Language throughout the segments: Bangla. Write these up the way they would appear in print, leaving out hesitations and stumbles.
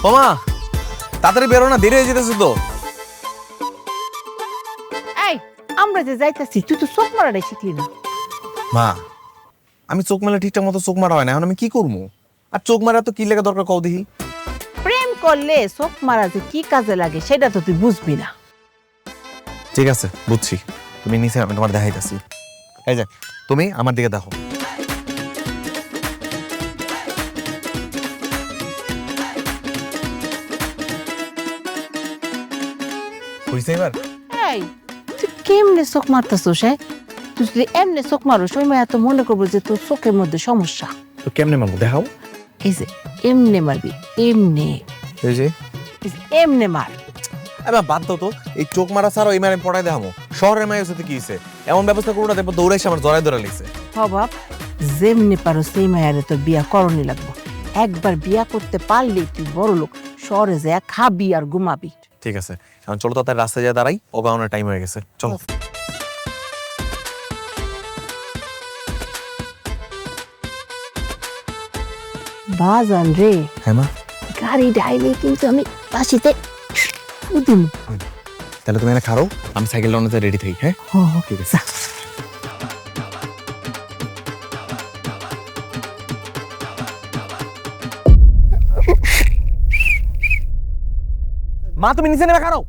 ওমা তাড়াতাড়ি বেরো না, দেরি হয়ে যেতেছে তো। এই আমরা যে যাইতাছি তুই তো চোখ মারাটাই শিখলি না। মা আমি চোখ মেলা ঠিকঠাক মতো চোখ মারা হয় না, এখন আমি কি করবো? আর চোখ মারা তো কি লেগে দরকার কও দেখি। প্রেম করলে চোখ মারা যে কি কাজে লাগে সেটা তো তুই বুঝবি না। ঠিক আছে বুঝছি, তুমি নিচে, আমি তোমার দেখাইতেছি। এই যে তুমি আমার দিকে দেখো। বুঝতে এবার? এই তুই কেমনে চোখ মারতেছিস? তুই যদি এমনি চোখ মারোস ওই মেয়ে তো মনে করবো যে তোর চোখের মধ্যে সমস্যা। তো কেমনে মারবো দেখাও। এই যে এমনে মারবি, এমনে এই যে এমনে মার। এবার বাদ দাও তো, এই চোখ মারা ছাড়াও এই মারে পড়াই দেখামো। শহরের মায়ের সাথে কি হয়েছে এমন ব্যবস্থা করো না, দেখবো দৌড়াইছে আমার জড়াই ধরে লিখছে। বাপ যেমনি পারো সেই মায়ের তোর বিয়া করণই লাগবো। একবার বিয়া করতে পারলে তুই বড় লোক, শহরে যা খাবি আর ঘুমাবি। ঠিক আছে, এখন চলো তো তার রাস্তায় যা দাঁড়াই, ওগানোর টাইম হয়ে গেছে, চলো। বাজান রে, হ্যাঁ মা, গাড়ি ডাইলে কিন্তু আমি পাশিতে দিন। তাহলে তুমি এখানে খারো, আমি সাইকেল টানাতে রেডি থাকি। হ্যাঁ ঠিক আছে। মা তুমি নিচে নেমে খারো।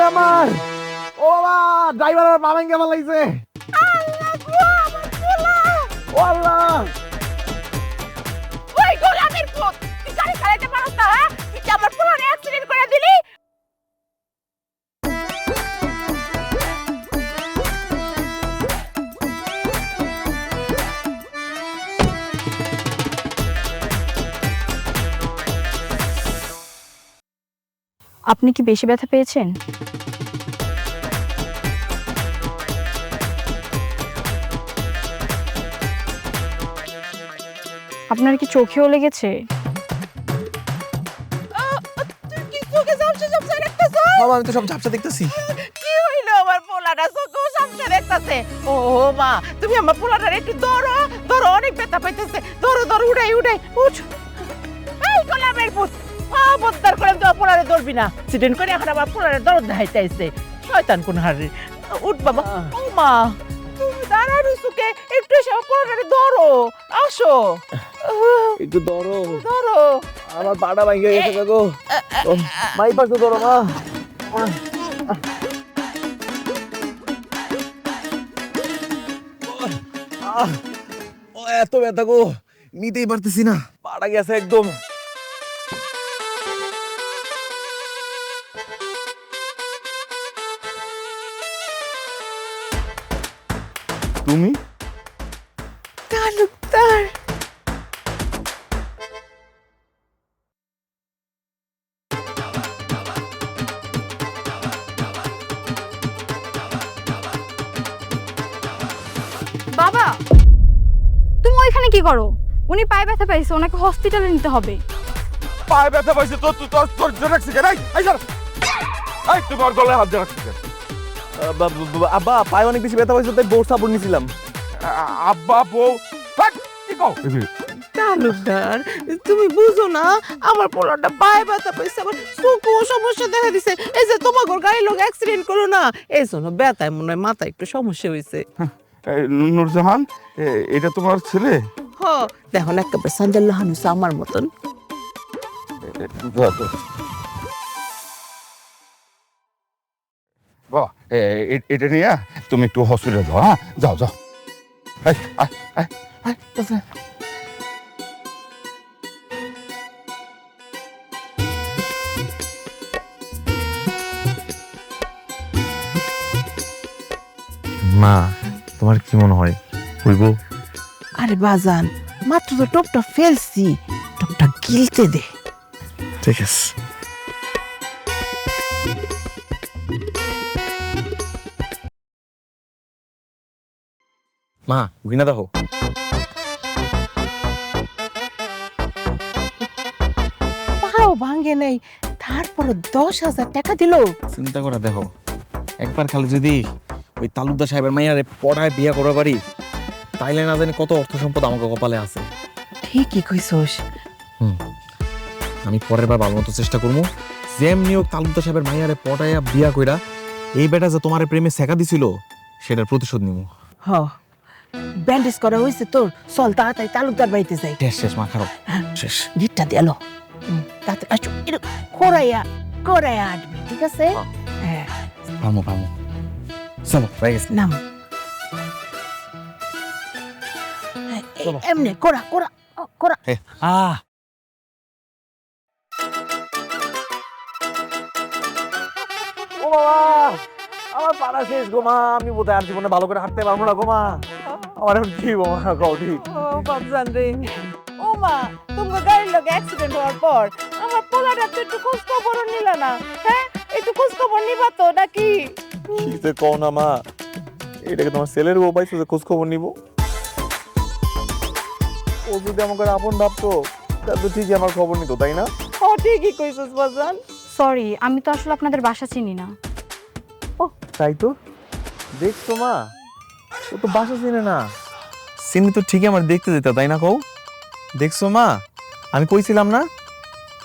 আমার ও বাবা, ড্রাইভার আর বাবা কেমন লাগছে? ও আল্লাহ, ওই গোলামের পুত, তুই গাড়ি চালাতে পারছ না? তুই কি আমার পুরো অ্যাক্সিডেন্ট করে দিলি? আপনি কি বেশি ব্যথা পেয়েছেন? আপনার কি চোখেও লেগেছে? তুই কি চোখে ঝাপসা ঝাপসা দেখতেছ? বাবা আমি তো সব ঝাপসা দেখতেছি। কি হইলো আমার পোলাটা চোখে ঝাপসা দেখতেছে? ও মা, তুমি আমার পোলাটার একটু ধরো, ধরো, অনেক ব্যথা পাইতেছে। ধরো ধরো, উঠাই উঠাই, উঠ। এই গোলামের পুত, খবরদার করে তো পোলারে ধরবি না। অ্যাক্সিডেন্ট করে এখন আবার পোলারে দরদ দেখাইতে আইছে। শয়তান কোন হারে। উঠ বাবা। ও মা, তুমি দাঁড়ানো সুকে একটু এসে আমার পোলারে ধরো, আসো। একটু ধরো, ধরো। আমার পাটা ভাঙে গেছে দেখো। মাই পাশে ধরো মা। ও এত ব্যথা গো, নিতেই পারতেছি না, পাটা গেছে একদম। তুমি তালুকদার, বাবা, তুমি ওইখানে কি করো? উনি পায়ে ব্যথা পাইছে, ওনাকে হসপিটালে নিতে হবে। পায়ে ব্যথা পাইছে তো তুই তোর তোর জন্য রাখছিস কেন? এই সর, এই তুই আমার গলায় হাত দিয়ে রাখছিস কেন? আব্বা পায়ে অনেক বেশি ব্যথা পাইছে, তাই বোর সাপোর্ট নিছিলাম। আব্বা বউ হাট, কি কও? তালুকদার, তুমি বুঝো না আমার পোলাটা পায়ে ব্যথা পাইছে, আবার চোখেও সমস্যা দেখা দিছে। এই যে তোমার গাড়ির লোক অ্যাক্সিডেন্ট করো না, এই জন্য ব্যথায় মনে হয় মাথায় একটু সমস্যা হয়েছে। এই নূরজাহান, এটা তোমার ছেলে? হ, দেখো না একেবারে সাঞ্জাল্লাহ হানুসা আমার মতন। বাবা এটা নিয়ে তুমি একটু হসপিটালে যাও। হ্যাঁ যাও যাও। এই, আয়, আয়, আয়, কাছে। মা তোমার কি মনে হয় হইব? আরে বাজান, মাত্র তো টপটা ফেলছি, টপটা গিলতে দে। ঠিক আছে। মা ঘুরে দেখো। পাও ভাঙে নাই, তারপর 10,000 টাকা দিল। চিন্তা করে দেখো, একবার খালি যদি ওই তালুকদার সাহেবের মাইয়ারে পড়ায় বিয়া করা পারি, তাইলে না জানি কত অর্থ সম্পদ আমাকে কপালে আছে। ঠিকই কইছস। আমি পরের বার ভালো মতো চেষ্টা করবো, যেমনি হোক তালুকদার সাহেবের মাইয়ারে পড়াইয়া বিয়া কইরা এই বেটা যে তোমার প্রেমে শেখা দিছিল সেটার প্রতিশোধ নিব। হ, ব্যান্ডেজ করা হয়েছে তোর, চল তাড়াতাড়ি তালুকদার বাড়িতে যাই। শেষ শেষ মা, খারাপ শেষ। গিটটা দিয়ালো তাতে আসো, কোরাইয়া কোরাইয়া আটবি, ঠিক আছে? হ্যাঁ, পামো পামো, চলো হয়ে গেছে। নাম এমনি কোরা কোরা কোরা। ও বাবা, আমার পাড়া শেষ গো মা, আমি বোধহয় আর জীবনে ভালো করে হাঁটতে পারবো না গো মা। আমার এখন কি গো মা, কও ঠিক। ও বাবজান রে, ও মা, তোমার গাড়ির লগে অ্যাক্সিডেন্ট হওয়ার পর আমার পোলাটা তো একটু খোঁজ খবর নিল না। হ্যাঁ, একটু খোঁজ খবর নিবা তো নাকি? কি যে কও না মা, এটাকে তোমার ছেলের বউ পাইছো যে খোঁজ খবর নিব? ও যদি আমাকে আপন ভাবতো তাহলে তো ঠিকই আমার খবর নিত, তাই না? ও ঠিকই কইছস বাজান। সরি, আমি তো আসলে আপনাদের বাসা চিনি না। তাই তো, দেখছো মা, ও তো বাসা চিনে না। চিনি তো ঠিকই আমার দেখতে যেত, তাই না কও? দেখছো মা, আমি কইছিলাম না,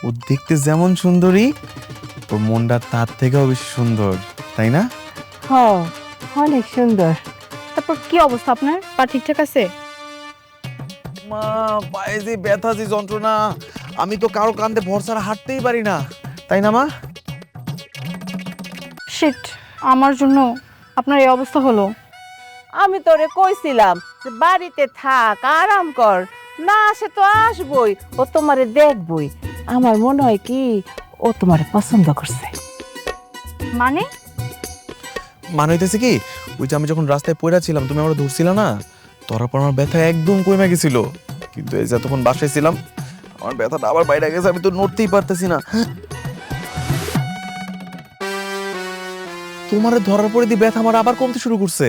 ও দেখতে যেমন সুন্দরী ওর মনটা তার থেকেও বেশি সুন্দর, তাই না? হ্যাঁ, অনেক সুন্দর। তারপর কি অবস্থা আপনার? পা ঠিকঠাক আছে? মা, পায়ে যে ব্যথা, যে যন্ত্রণা, আমি তো কারো কান্দে ভরসা হাঁটতেই পারি না, তাই না মা? শিট, আমার জন্য আপনার এই অবস্থা হলো। আমি তোরে কইছিলাম যে বাড়িতে থাক, আরাম কর, না আসে তো আসবই, ও তোমারে দেখবই। আমার মনে হয় কি ও তোমারে পছন্দ করছে। মানে? মানে হইতেছে কি, ওই যে আমি যখন রাস্তায় পড়া ছিলাম, তুমি আমার ধরছিল না, তোর পর আমার ব্যথা একদম কমে গেছিল, কিন্তু এই যে তখন বাসায় ছিলাম আমার ব্যথাটা আবার বাইরে গেছে, আমি তো নড়তেই পারতেছি না। তোমার ধরার পরে দিয়ে ব্যথা আমার আবার কমতে শুরু করছে।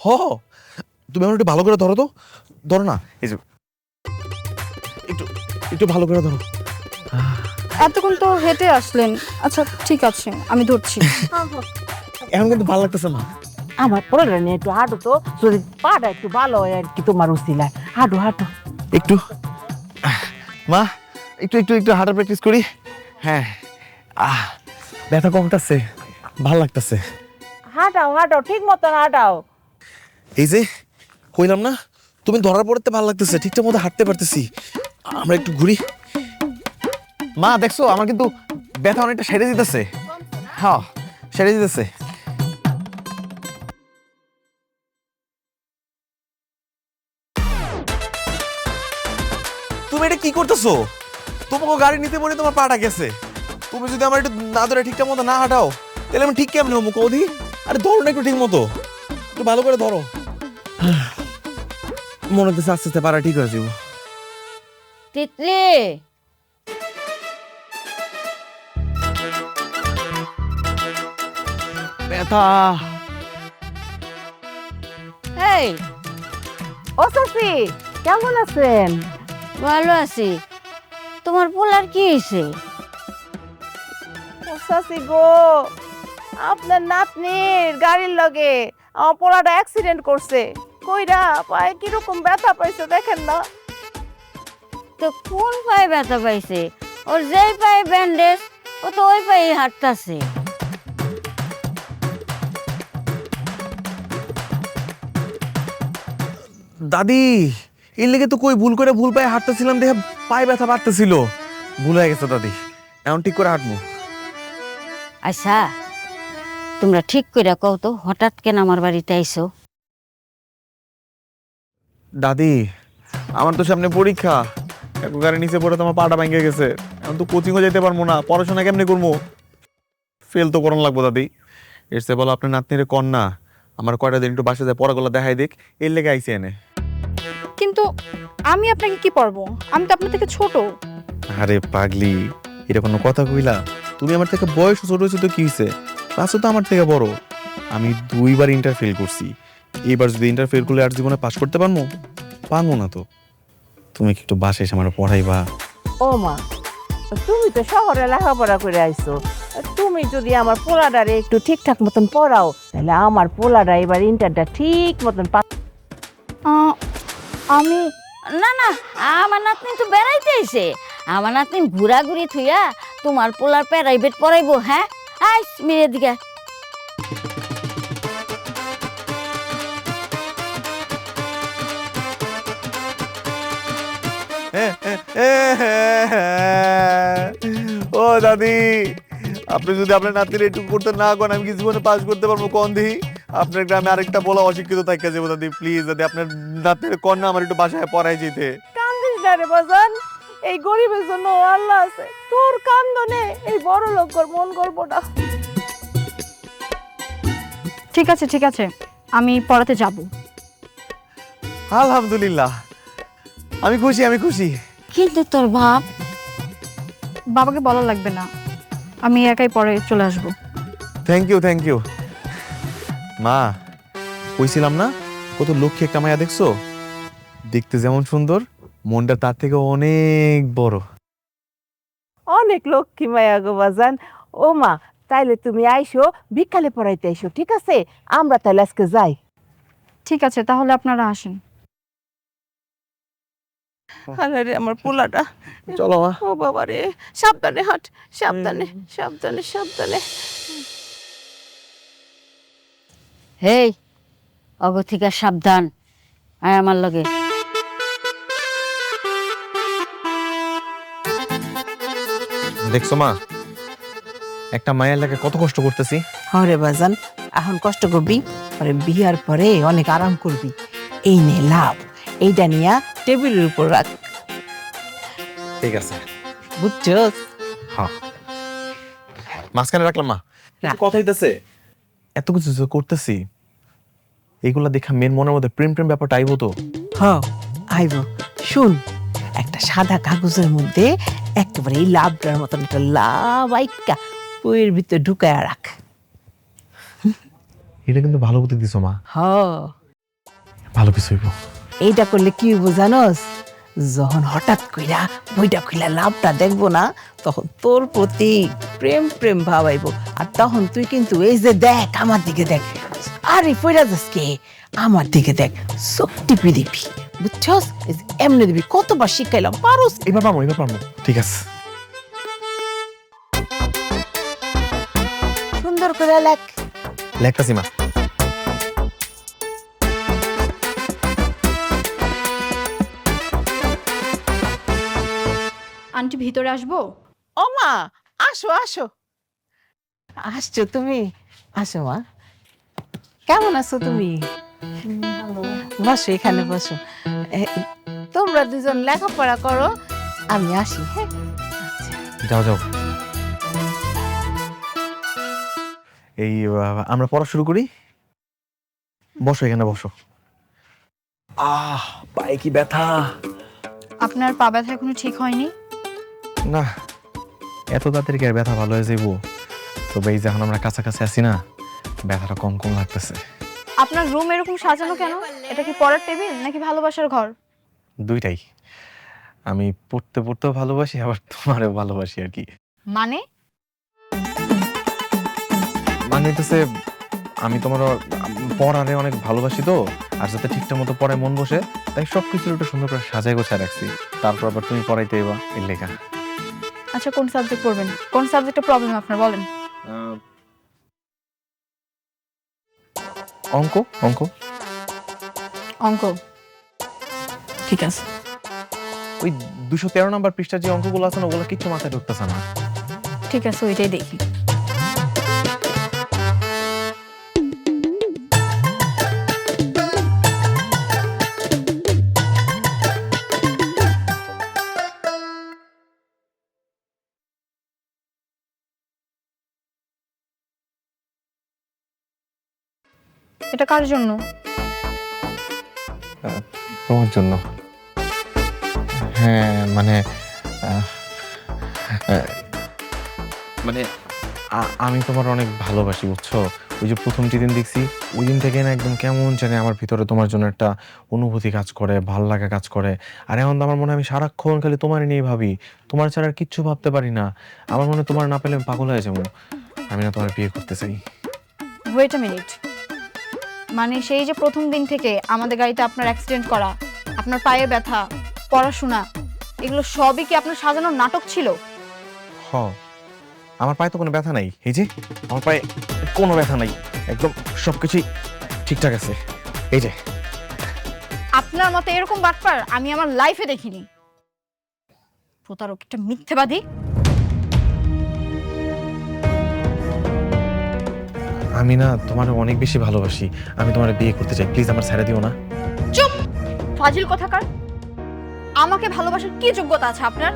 হ, তুমি আমার একটু ভালো করে ধরো তো, ধরো না, এই যে একটু একটু ভালো করে ধরো। এতক্ষণ তো হেঁটে আসলেন। আচ্ছা ঠিক আছে, আমি ধরছি। এখন কিন্তু ভালো লাগতেছে না। আমার পড়লে নিয়ে একটু হাঁটো তো, যদি পাটা একটু ভালো হয় আর কি তোমার উচিলায়। হাঁটো হাঁটো। একটু মা, একটু একটু একটু হাঁটার প্র্যাকটিস করি। হ্যাঁ, ব্যথা কমতেছে, ভালো লাগতেছে। হাঁটাও হাঁটাও, ঠিক মতন হাঁটাও। এই যে কইলাম না, তুমি ধরার পড়তে ভালো লাগতেছে, ঠিকঠাক মতো হাঁটতে পারতেছি। আমরা একটু ঘুরি। মা দেখছো, আমার কিন্তু ব্যথা অনেকটা সেরে দিতেছে। হ্যাঁ, সেরে দিতেছে। তুমি এটা কি করতেছো? তোমাকে গাড়ি নিতে বলে তোমার পাটা গেছে। তুমি যদি আমার একটু না ধরে ঠিকঠাক মতো না হাঁটাও, তাহলে আমি ঠিক কেমন হবো কৌদি? আরে ধরো না একটু ঠিক মতো, একটু ভালো করে ধরো। মনে হচ্ছে আস্তে আস্তে পারা ঠিক হয়ে যাবো। তিতলি, ব্যথা। এই ও সফি, কেমন আছেন? ভালো আছি। তোমার পোলার কি হয়েছে? ও সাসি গো, আপনার নাতনির গাড়ির লগে আমার পোলাটা অ্যাক্সিডেন্ট করছে। কইরা পায়ে কিরকম ব্যথা পাইছে দেখেন না? তো কোন পায়ে ব্যথা পাইছে? ওর যেই পায়ে ব্যান্ডেজ, ও তো ওই পায়ে হাঁটতাছে। দাদি, এর লেগে তো কই ভুল করে ভুল পায়ে হাঁটতেছিলাম, দেখে পায়ে ব্যথা বাড়তেছিল। ভুল হয়ে গেছে দাদি, এখন ঠিক করে হাঁটবো। আচ্ছা, তোমরা ঠিক করে কও তো, হঠাৎ কেন আমার বাড়িতে আইছো? দাদি, আমার তো সামনে পরীক্ষা, গাড়ি নিচে পড়ে তোমার পাটা ভেঙে গেছে। এখন তো কোচিংও যেতে পারবো না, পড়াশোনা কেমনে করবো? ফেল তো করন লাগবো দাদি। এর সে বলো আপনার নাতনিরে কন্যা, আমার কয়টা দিন একটু বাসা যায় পড়াগুলো দেখাই দেখ, এর লেগে আইসি এনে। কিন্তু আমি আপনাকে কি পারবো? আমি তো আপনার থেকে ছোট। আরে পাগলি, এটা কোনো কথা কইলা? তুমি আমার থেকে বয়স ছোট হয়েছে তো কি হয়েছে, ক্লাসও তো আমার থেকে বড়। আমি 2বার ইন্টার ফেল করছি, এবার যদি ইন্টার ফেল করলে আর জীবনে পাস করতে পারবো? পারবো না তো। তুমি কি একটু বাসে এসে আমার পড়াইবা? ও মা, তুমি তো শহরে লেখাপড়া করে আইছো, তুমি যদি আমার পোলাডারে একটু ঠিকঠাক মতন পড়াও তাহলে আমার পোলাডা এবার ইন্টারটা ঠিক মতন আমি না না, আমার নাতনি তো বেড়াইতে এসে, আমার নাতনি ঘুরাঘুরি থুইয়া তোমার পোলার প্রাইভেট পড়াইবো। হ্যাঁ আইস মেয়ের দিকে। ও দাদি, আপনি যদি আপনার নাতির একটু করতে না করেন আমি কি জীবনে পাস করতে পারবো কোন দিই? আপনার গ্রামে আরেকটা বলা অশিক্ষিত থাকা যাবো দাদি, প্লিজ দাদি আপনার নাতির কন্যা আমার একটু বাসায় পড়াই যেতে। কান্দিস না রে বাজান, এই গরিবের জন্য আল্লাহ আছে, তোর কান্দনে এই বড় লোকর মন করবো না। ঠিক আছে ঠিক আছে, আমি পড়াতে যাব। আলহামদুলিল্লাহ, আমি খুশি আমি খুশি। কিন্তু তোর বাপ? বাবাকে বলা লাগবে না, আমি একাই পরে চলে আসব। Thank you thank you. মা, কইছিলাম না কত লক্ষ্মী একটা মায়া দেখছো? দেখতে যেমন সুন্দর, মনটা তার থেকে অনেক বড়। অনেক লক্ষ্মী মায়া গো বাজান। ও মা, তাইলে তুমি আইসো, বিকালে পড়াইতে আইসো, ঠিক আছে? আমরা তাহলে আজকে যাই। ঠিক আছে, তাহলে আপনারা আসেন। আরে আমার পোলাটা, চলো মা। ও বাবা রে, সাবধানে হাট, সাবধানে সাবধানে সাবধানে। হেই, অগথিকা সাবধান, আয় আমার লগে। দেখছো মা, একটা মায়ের লাগে কত কষ্ট করতেছি। হরে বাজান, এখন কষ্ট করবি, পরে বিয়ার পরে অনেক আরাম করবি। এই নে লাভ, এইটা নিয়া টেবিলের উপর রাখ, ঠিক আছে। বুঝছো? হ্যাঁ, মাঝখানে রাখলাম মা। রাখ। কথা হইতেছে, এত কিছু যে করতেছি, এইগুলা দেখা মেন মনের মধ্যে প্রেম প্রেম ব্যাপারটা আইবো তো। হ, আইব। শুন, একটা সাদা কাগজের মধ্যে একেবারে এই লাভটার মতন একটা লাভ আইকা বইয়ের ভিতরে ঢুকায় রাখ। এটা কিন্তু ভালো বুদ্ধি দিছো মা, হ, ভালো কিছু হইব। এইটা করলে কি হইব জানোস? যখন হঠাৎ কইরা বইটা খুইলা লাভটা দেখবো না, তখন তোর প্রতি প্রেম প্রেম ভাব আইব। আর তখন তুই কিন্তু এই যে দেখ, আমার দিকে দেখ, আরে পয়রা যাসকে, আমার দিকে দেখ, চোখ টিপি দিবি, বুঝছস? এই যে এমনি দিবি, কতবার শিখাইলাম, পারোস? এবার পারবো এবার পারবো, ঠিক আছে। সুন্দর করে লেখ। লেখতাছি মা। আন্টি ভিতরে আসবো? ও মা, আসো আসো। আসছো তুমি? আসো মা। কেমন আছো তুমি? বসো, এখানে বসো। তোমরা দুজন লেখাপড়া করো, আমি আসি। হ্যাঁ, যাও যাও। এই আমরা পড়া শুরু করি। বসো, এখানে বসো। পায়ে কি ব্যথা! আপনার পা ব্যথা এখনো ঠিক হয়নি? না, এত তাড়াতাড়ি কি আর ব্যথা ভালো হয়ে যাইব? তবে এই যখন আমরা কাছাকাছি আছি না, ব্যথাটা কম কম লাগতেছে। আপনার রুম এরকম সাজানো কেন? এটা কি পড়ার টেবিল নাকি ভালোবাসার ঘর? দুইটাই। আমি পড়তে পড়তেও ভালোবাসি, আবার তোমারও ভালোবাসি আর কি। মানে? মানে হইতেছে, আমি তোমার পড়ারে অনেক ভালোবাসি তো, আর যাতে ঠিকঠাক মতো পড়ায় মন বসে, তাই সবকিছু একটু সুন্দর করে সাজায় গোছায় রাখছি। তারপর আবার তুমি পড়াইতে এবা, এর লেখা। আচ্ছা, কোন সাবজেক্ট পড়বেন? কোন সাবজেক্টে প্রবলেম আপনার বলেন? অঙ্ক অঙ্ক অঙ্ক, ঠিক আছে। ওই 213 নাম্বার পৃষ্ঠার যে অঙ্কগুলো আছে না, ওগুলো কিচ্ছু মাথায় ঢুকতেছে না। ঠিক আছে, ওইটাই দেখি। এটা কার জন্য? তোমার জন্য। হ্যাঁ, মানে মানে আমি তোমার অনেক ভালোবাসি, বুঝছো? ওই যে প্রথম যেদিন দেখছি ওই দিন থেকে না একদম কেমন জানি আমার ভিতরে তোমার জন্য একটা অনুভূতি কাজ করে, ভাল লাগা কাজ করে। আর এখন তো আমার মনে হয় আমি সারাক্ষণ খালি তোমার নিয়ে ভাবি, তোমার ছাড়া আর কিচ্ছু ভাবতে পারি না। আমার মনে হয় তোমার না পেলে আমি পাগল হয়ে যাবো। আমি না তোমার বিয়ে করতে চাই। ওয়েট আ মিনিট, মানে সেই যে প্রথম দিন থেকে আমাদের গাড়িতে আপনার অ্যাক্সিডেন্ট করা, আপনার পায়ে ব্যথা, পড়াশোনা, এগুলো সবই কি আপনার সাজানোর নাটক ছিল? হ, আমার পায়ে তো কোনো ব্যথা নাই। এই যে আমার পায়ে কোনো ব্যথা নাই, একদম সবকিছুই ঠিকঠাক আছে। এই যে আপনার মতো এরকম বাটপার আমি আমার লাইফে দেখিনি। প্রতারক, একটা মিথ্যেবাদী। আমি না তোমার অনেক বেশি ভালোবাসি, আমি তোমার বিয়ে করতে চাই। প্লিজ আমার ছেড়ে দিও না। চুপ, ফাজিল কথাকার। আমাকে ভালোবাসার কি যোগ্যতা আছে আপনার?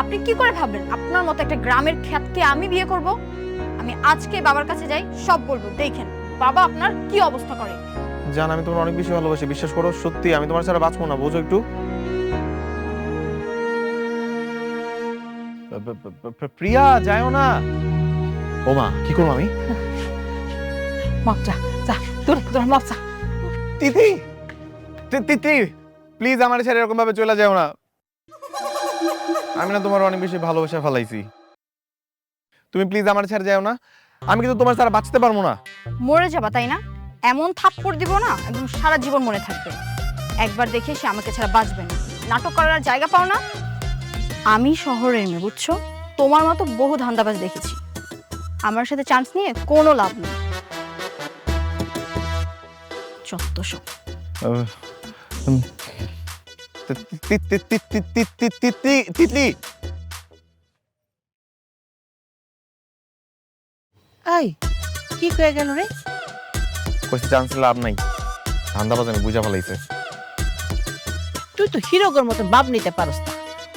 আপনি কি করে ভাবলেন আপনার মতো একটা গ্রামের খ্যাতকে আমি বিয়ে করব? আমি আজকে বাবার কাছে যাই, সব বলবো, দেখেন বাবা আপনার কি অবস্থা করে। জান, আমি তোমার অনেক বেশি ভালোবাসি, বিশ্বাস করো। সত্যি আমি তোমার ছাড়া বাঁচবো না, বোঝো একটু। প্রিয়া, যাও না। ও মা, কি করবো আমি? মজা যা, তোর মজা। তিথি, তিথি, প্লিজ আমার ছেড়ে এরকম ভাবে চলে যাও না। আমি না তোমার অনেক বেশি ভালোবাসা ফেলাইছি, তুমি প্লিজ আমার ছেড়ে যাও না। আমি কিন্তু তোমার ছাড়া বাঁচতে পারবো না। মরে যাবা তাই না? এমন থাপ্পড় দিব না একদম সারা জীবন মনে থাকবে। একবার দেখে সে আমাকে ছাড়া বাঁচবে না। নাটক করার জায়গা পাও না? আমি শহরের মেয়ে, বুঝছো? তোমার মতো বহু ধান্দাবাজ দেখেছি। আমার সাথে চান্স নিয়ে কোনো লাভ নেই। চত্ব সব। তিতলি, এই কি কয়ে গেল রে? কইছে চান্স লাভ নাই, ধান্দাবাজ আমি বুঝা ফেলাইছে। তুই তো হিরোগর মতন ভাব নিতে পারস না।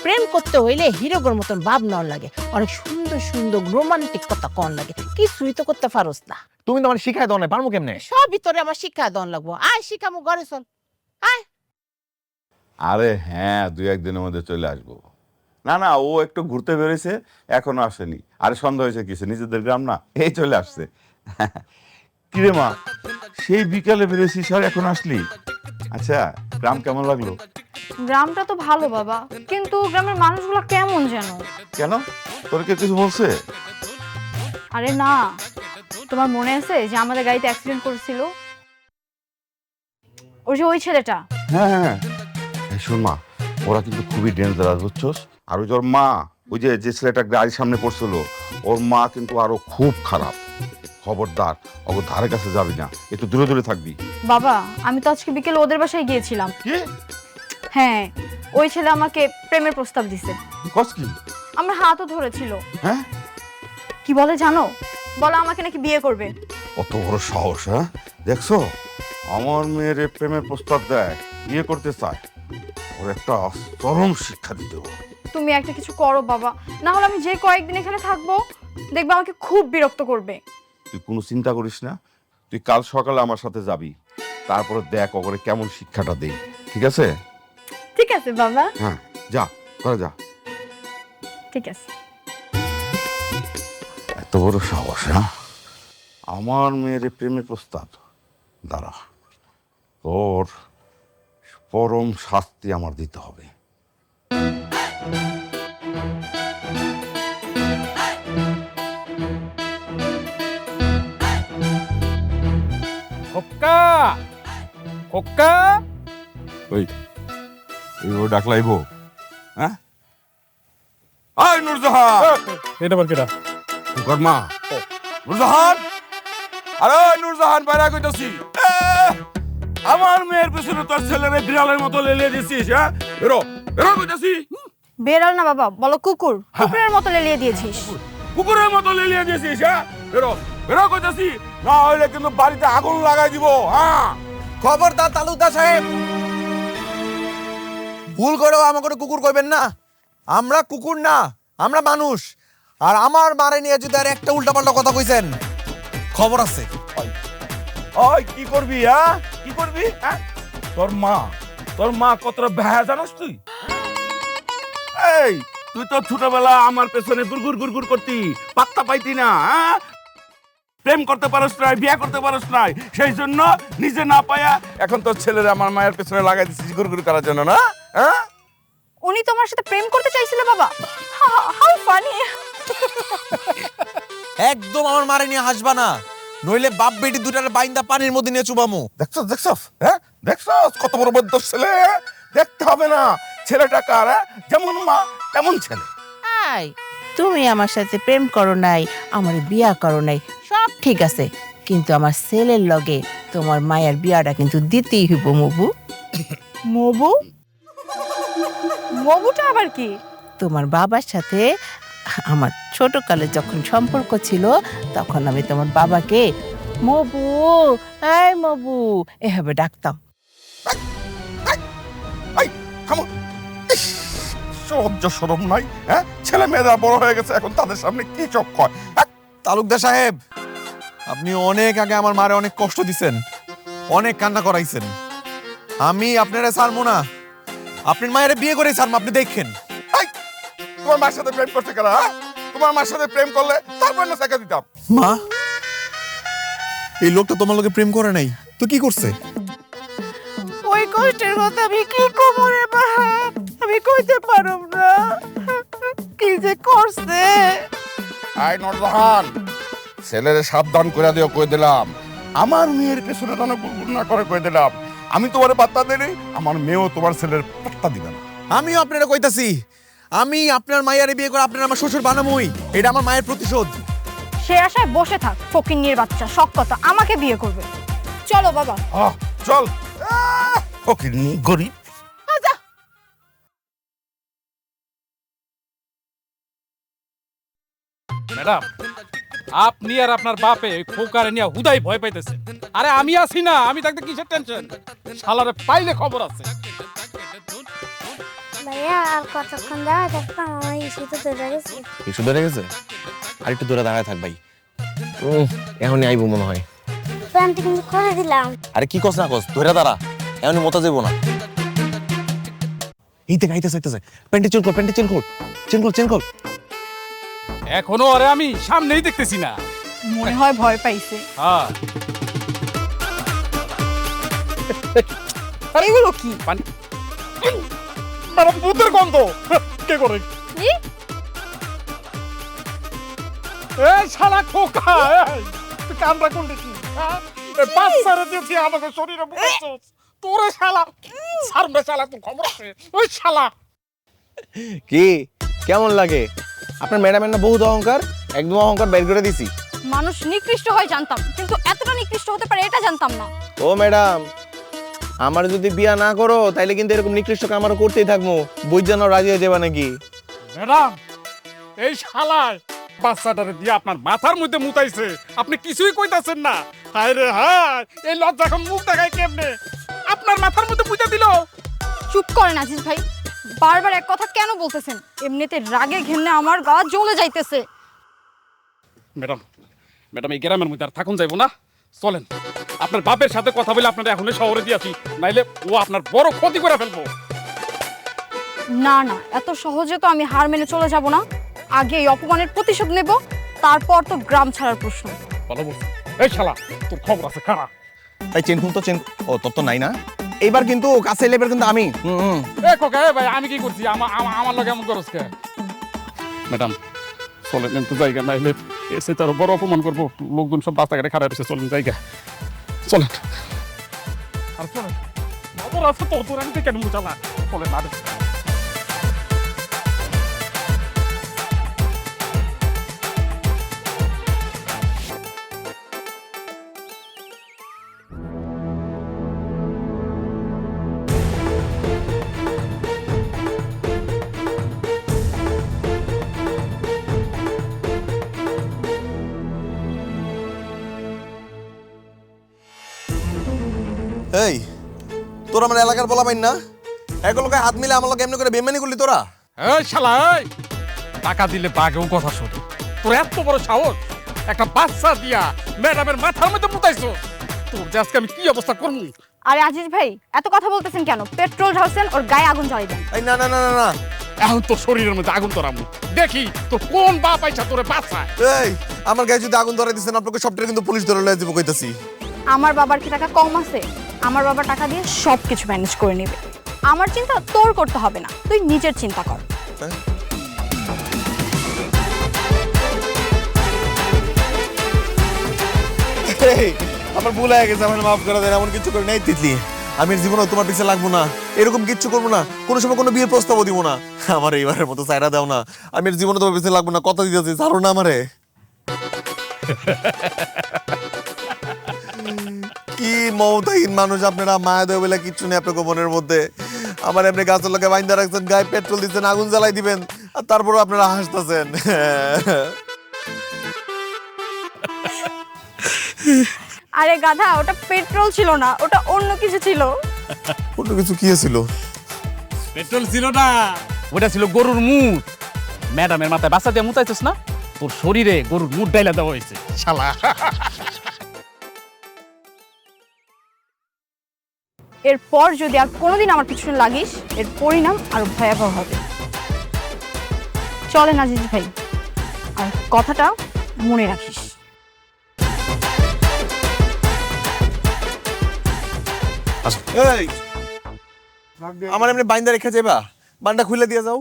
প্রেম করতে হইলে হিরোগর মতন ভাব নেওয়ার লাগে, অনেক সুন্দর সুন্দর রোমান্টিক কথা কন লাগে, কিছুই তো করতে পারস না। তুমি তো আমার শিখাই দাও না, পারবো কেমনে? সব ভিতরে আমার শিক্ষা দন লাগবো। আয় শিখামু, ঘরে চল। আয়। আরে হ্যাঁ, 2-1 দিনের মধ্যে চলে আসবো। না না, ও একটু ঘুরতে বেরোইছে, এখনো আসেনি। আরে সন্ধ্যা হয়েছে কিছু, নিজেদের গ্রাম না, এই চলে আসছে। কিরে মা, সেই বিকালে বেরোছিস আর এখন আসলি? আচ্ছা, গ্রাম কেমন লাগলো? গ্রামটা তো ভালো বাবা, কিন্তু গ্রামের মানুষগুলো কেমন যেন। কেন, তোর কে কিছু বলছে? আরে না, তোমার মনে আছে যে আমাদের গাড়িতে অ্যাক্সিডেন্ট করেছিল ওই ছেলেটা? হ্যাঁ হ্যাঁ, এই শোন মা, ওরা কিন্তু খুবই ডেঞ্জারাস, বুঝছোস? আর ওই যে ওর মা, ওই যে ছেলেটা গাড়ির সামনে পড়ছিল, ওর মা কিন্তু আরো খুব খারাপ। খবরদার ওর ধারে কাছে যাবি না, একটু দূরে দূরে থাকবি। বাবা, আমি তো আজকে বিকেলে ওদের বাসায় গিয়েছিলাম। কি? হ্যাঁ, ওই ছেলে আমাকে প্রেমের প্রস্তাব দিছে। কস কি? আমার হাতও ধরেছিল। হ্যাঁ, কি বলে জানো? বলে আমাকে নাকি বিয়ে করবে। কত বড় সাহস! হ্যাঁ, দেখছো, আমার মেয়ের প্রেমের প্রস্তাব দেয়, বিয়ে করতে চায়। ওর একটা চরম শিক্ষা দিতে হবে। তুমি একটা কিছু করো বাবা, না হলে আমি যে কয়েকদিন এখানে থাকবো দেখবে আমাকে খুব বিরক্ত করবে। তুই কোনো চিন্তা করিস না, তুই কাল সকালে আমার সাথে যাবি, তারপরে দেখ ওরে কেমন শিক্ষাটা দেই, ঠিক আছে? ঠিক আছে বাবা। হ্যাঁ, যা, করে যা। ঠিক আছে। এত বড় সাহস! হ্যাঁ, আমার মেয়ের প্রেমের প্রস্তাব। দাঁড়া, ওর পরম শাস্তি আমার দিতে হবে। খোকা, খোকা, ওই ও ডাকলাইবো? হ্যাঁ, আয় নূরজাহান, এটা বল কেটা? কর্মা নূরজাহান, আরে নূরজাহান, বাইরে কইতাছি। আমার মেয়ের পিছনে তোর ছেলেরে বিড়ালের মতো লেলিয়ে দিছিস। হ্যাঁ, বেরো বেরো কইতাছি। বেড়াল না বাবা, বলো কুকুর। কুকুরের মতো লেলিয়ে দিয়েছিস। কুকুরের মতো লেলিয়ে দিছিস। হ্যাঁ, বেরো বেরো কইতাছি, না হইলে কিন্তু বাড়িতে আগুন লাগাই দিব। হ্যাঁ, খবরদার তালুকদার সাহেব, ভুল করেও আমাকে কুকুর কইবেন না। আমরা কুকুর না, আমরা মানুষ। আর আমার মারে নিয়ে যদি আর একটা উল্টাপাল্টা কথা কইছেন, খবর আছে। ওই কি করবি? হ্যাঁ, কি করবি? হ্যাঁ, তোর মা কতটা বেহা জানাস তুই? এই, তুই তো ছোটবেলা আমার পেছনে গুড়গুড় গুড়গুড় করতি, পাত্তা পাইতি না। হ্যাঁ, প্রেম করতে পারস নাই, বিয়ে করতে পারস নাই, সেই জন্য নিজে না পায়া এখন তোর ছেলের আমার মায়ের পেছনে লাগাই দিচ্ছিস গুড়গুড়ি করার জন্য না? হ্যাঁ, উনি তোমার সাথে প্রেম করতে চাইছিল বাবা? How funny. একদম আমার মারে নিয়ে হাসবা না, নইলে বাপ বেটি দুটার বাইন্দা পানির মধ্যে নিয়ে চুবামু। দেখছস হ্যাঁ, দেখছস কত বড় বদমাশ ছেলে। দেখতে হবে না ছেলেটা কার, যেমন মা তেমন ছেলে। আই তুমি আমার সাথে প্রেম করো নাই, আমার বিয়া করো নাই, সব ঠিক আছে, কিন্তু আমার ছেলের লগে তোমার মায়ের বিয়াটা কিন্তু দিতেই হইব মবু। মবু, মবুটা আবার কি? তোমার বাবার সাথে আমার ছোটকালে যখন সম্পর্ক ছিল তখন আমি তোমার বাবাকে মবু, এই মবু এভাবে ডাকতাম। এই থামো, সহ্য শরম নাই? হ্যাঁ, ছেলে মেয়েরা বড় হয়ে গেছে, এখন তাদের সামনে কি চোখ কয়? তালুকদার সাহেব, আপনি অনেক আগে আমার মারে অনেক কষ্ট দিছেন, অনেক কান্না করাইছেন। আমি আপনারা ছাড়বো না, আপনার মায়ের বিয়ে করে ছাড়বো, আপনি দেখেন। এই, তোমার মার সাথে প্রেম করতে কারা? তোমার মার সাথে প্রেম করলে তারপর না টাকা দিতাম। মা, এই লোকটা তোমার লোকে প্রেম করে নাই তো কি করছে? ওই কষ্টের কথা আমি কি কমু রে বাপ, আমি কইতে পারব না কি যে করছে। আই নরজাহান, ছেলেরে সাবধান করে দিও, কই দিলাম। আমার মেয়ের পেছনে যেন গুড়গুড় না করে, কই দিলাম। আমি তোমার পাত্তা দিই, আমার মেয়েও তোমার ছেলের পাত্তা দিবে না। আমিও আপনারা কইতাছি, আমি আপনার মায়ের বিয়ে করে আপনার আমার শ্বশুর বানামই, এটা আমার মায়ের প্রতিশোধ। সে আশায় বসে থাক ফকিন্নির বাচ্চা, শখ কথা আমাকে বিয়ে করবে। চলো বাবা। চল, ওকে গরিব। ম্যাডাম, আপনি আর আপনার বাপে খোকারে নিয়ে হুদাই ভয় পাইতেছে। আরে আমি আছি না, আমি থাকতে কিসের টেনশন? শালারে পাইলে খবর আছে। ভাইয়া আর কতক্ষণ দাঁড়া থাকতাম, আমার ইস্যু তো ধরে গেছে। একটু ধরে গেছে, আর একটু দূরে দাঁড়ায় থাক ভাই। এখনই আইবো মনে হয়। প্যান্টটা কিন্তু করে দিলাম। আরে কি কস না কস, ধরে দাঁড়া, এখনই মতা যাবো না। এই দেখ আইতেছে আইতেছে, প্যান্টে চেন কর, প্যান্টে চেন কর, চেন কর, চেন কর। এখনো আরে আমি সামনেই দেখতেছি না। মনে হয় ভয় পাইছে। হ্যাঁ, এগুলো কি? ম্যাডাম ভূতের গন্ধ। কে করে? কি? এই শালা খোকা, এই তুই কামড়া করলি কি? হ্যাঁ, এই বাচ্চারে দিয়েছি আমাকে শরীরে বুঝছস? তোরে শালা সারবে, শালা তুই খবর আছে? ওই শালা কি কেমন লাগে? আপনার ম্যাডামের না বহুত অহংকার, একদম অহংকার বের করে দিছি। মানুষ নিকৃষ্ট হয় জানতাম, কিন্তু এতটা নিকৃষ্ট হতে পারে এটা জানতাম না। ও ম্যাডাম, আমার যদি বিয়া না করো তাইলে কিন্তু এরকম নিকৃষ্ট কাম আরো করতেই থাকবো, বুঝ জানো রাজি হয়ে যাবা নাকি? ম্যাডাম, এই শালায় বাচ্চাটারে দিয়ে আপনার মাথার মধ্যে মুতাইছে, আপনি কিছুই কইতাছেন না। হায় রে হায়, এই লজ্জা এখন মুখ দেখায় কেমনে? আপনার মাথার মধ্যে মুতা দিল। চুপ করেন আজিজ ভাই, বারবার এক কথা কেন বলতেছেন? এমনিতে রাগে ঘেন্নে আমার গা জ্বলে যাইতেছে। ম্যাডাম, ম্যাডাম এই গ্রামের মধ্যে আর থাকুন যাইব না, চলেন। আপনার বাপের সাথে কথা বলে আপনারা এখনই শহরে দিয়েছি, নাইলে ও আপনার বড় ক্ষতি করে ফেলবো। না না, এত সহজে তো আমি হার মেনে চলে যাব না। আগে এই অপমানের প্রতিশোধ নেব, তারপর তো গ্রাম ছাড়ার প্রশ্ন। ভালো বলছি। এই শালা, তোর খবর আছে খারাপ। তাই চেন খুন তো চেন, ও তোর তো নাই না, এইবার কিন্তু কাছে এলেবার কিন্তু আমি। এ খোকা, এ ভাই আমি কি করছি? আমার লগে এমন করছ কে? ম্যাডাম চলেন, একটু জায়গা নাইলে এসে তার বড় অপমান করবো, লোকজন সব রাস্তাঘাটে খারাপ এসে। চলেন জায়গা, চলেন। আর চলেন, খবর আছে তো, তোর আমি কেন চালা। চলেন আর এই তোরা আমার এলাকার বলা পাইন না, একলোকে হাত মিলে আমার লোক এমনি করে বেমানি করলি তোরা? এই শালা, এই টাকা দিলে বাঘেও কথা শোনে। তোর এত বড় সাহস, একটা বাচ্চা দিয়া ম্যাডামের মাথার মধ্যে মুতাইছো। তোর যে আজকে আমি কি অবস্থা করবো? আরে আজিজ ভাই, এত কথা বলতেছেন কেন? পেট্রোল ঢালছেন, ওর গায়ে আগুন জ্বালিয়ে দেন। এই না না না না না, এখন তোর শরীরের মধ্যে আগুন ধরামু, দেখি তোর কোন বাপ আইসা তোরে বাঁচায়। এই আমার গায়ে যদি আগুন ধরাই দিচ্ছেন আপনাকে সবটা কিন্তু পুলিশ ধরে লয়ে যাবো কইতাছি। আমার বাবার কি টাকা কম আছে? আমার বাবা টাকা দিয়ে সব কিছু ম্যানেজ করে নেবে। আমার চিন্তা তোর করতে হবে না, তুই নিজের চিন্তা কর। আমার ভুল হয়ে গেছে, আমার মাফ করে দেন। এমন কিছু করে নেই তিতলি, আমি জীবনে তোমার পিছে লাগবো না, এরকম কিচ্ছু করবো না, কোনো সময় কোনো বিয়ের প্রস্তাবও দিব না। আমার এইবারের মতো সাইরা দাও না, আমি জীবনে তোমার পিছে লাগবো না, কথা দিতেছি, ছাড়ো না আমারে। কি মমতাহীন মানুষ আপনারা, মায়া দেয় বলে কিচ্ছু নেই আপনাকে মনের মধ্যে। আমার এমনি গাছের লোকে বাইন্দা রাখছেন, গায়ে পেট্রোল দিচ্ছেন, আগুন জ্বালাই দিবেন, আর তারপরও আপনারা হাসতেছেন। আরে গাধা, ওটা পেট্রোল ছিল না, ওটা অন্য কিছু ছিল। অন্য কিছু কি ছিল? পেট্রোল ছিল না, ওটা ছিল গরুর মুখ। ম্যাডামের মাথায় বাচ্চা দিয়ে মুতাইছিস না, তোর শরীরে গরুর মুখ ডাইলা দেওয়া হয়েছে শালা। এরপর যদি আর কোনোদিন আমার পিছনে লাগিস, এর পরিণাম আরো ভয়াবহ হবে। চলেন আজিজ ভাই, আর কথাটা মনে রাখিস। এই আমার এমনি বাইন্দা রেখে যাবা, বান্ডা খুলে দিয়ে যাও।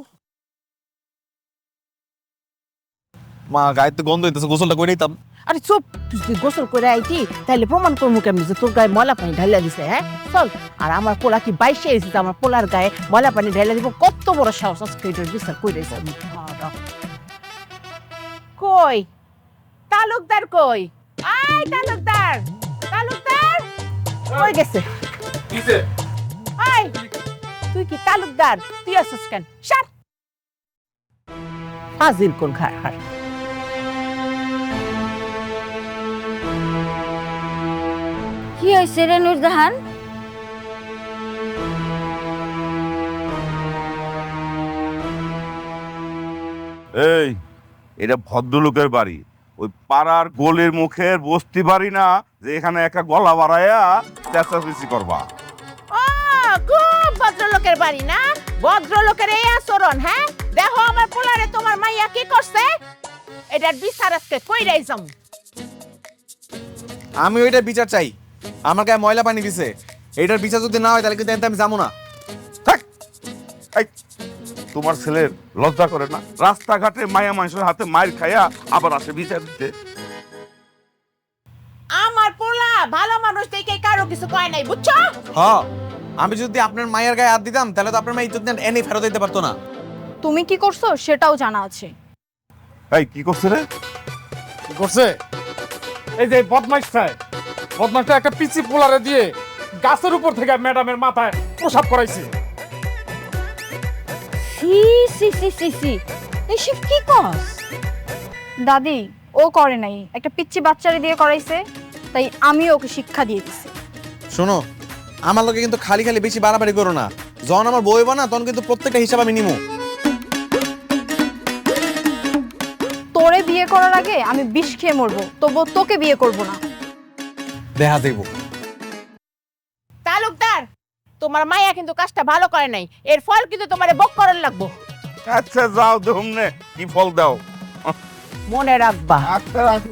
মা গায়ে তো গন্ধ হইতেছে, গোসলটা করে নিতাম। আরে চুপ, তুই যদি গোসল করে আইতি তাহলে প্রমাণ করবো কেমনি যে তোর গায়ে ময়লা পানি ঢালিয়া দিছে? হ্যাঁ চল। আর আমার পোলা কি বাইশে এসেছে, আমার পোলার গায়ে ময়লা পানি ঢালিয়া দিব? কত বড় সাহস, আজকে এটার বিচার করে কই তালুকদার, কই আয় তালুকদার, তালুকদার কই গেছে? আয়, তুই কি তালুকদার? তুই আসছিস কেন? সার হাজির কোন ঘাড় হার। কি হয়েছে রে নুরজাহান? এই এটা ভদ্রলোকের বাড়ি, ওই পাড়ার গোলের মুখের বস্তি বাড়ি না যে এখানে একটা গলা বাড়াইয়া চেঁচামেচি করবা। ও খুব ভদ্রলোকের বাড়ি না? ভদ্রলোকের এই আচরণ? হ্যাঁ দেখো আমার পোলারে তোমার মাইয়া কি করছে, এটার বিচার আজকে কইরাই যাম। আমি ওইটার বিচার চাই, আমার গায়ে ময়লা পানি দিছে, এইটার বিচার যদি না হয় তাহলে কিন্তু আমি যাবো না। থাক। এই, তোমার ছেলের লজ্জা করে না? রাস্তাঘাটে মায়া মানুষের হাতে মাইর খাইয়া আবার আসে বিচার দিতে। আমার পোলা ভালো মানুষ দেখে কারো কিছু কয় নাই, বুঝছো? হ্যাঁ, আমি যদি আপনার মায়ের গায়ে হাত দিতাম তাহলে তো আপনার মা ইজ্জত এনে ফেরত দিতে পারতো না। তুমি কি করছো সেটাও জানা আছে। এই কি করছে রে? কি করছে? এই যে বদমাইশটা, বদমাইশটা একটা পিচি পোলারে দিয়ে গাছের উপর থেকে ম্যাডামের মাথায় প্রসাব করাইছে। সি সি সি সি সি, এসব কি কস? দাদি, ও করে নাই, একটা পিচ্চি বাচ্চারে দিয়ে করাইছে, তাই আমিও ওকে শিক্ষা দিয়ে দিছি। শোনো, আমার লোকে কিন্তু খালি খালি বেশি বাড়াবাড়ি করো না। যখন আমার বই বানা তখন কিন্তু প্রত্যেকটা হিসাব আমি নিমু। তোরে বিয়ে করার আগে আমি বিষ খেয়ে মরবো, তবু তোকে বিয়ে করব না। দেখা দেব। তালুকদার, তোমার মাইয়া কিন্তু কাজটা ভালো করে নাই, এর ফল কিন্তু তোমারে ভোগ করার লাগবো। আচ্ছা যাও দেখুমনে কি ফল দাও। মনে রাখবা।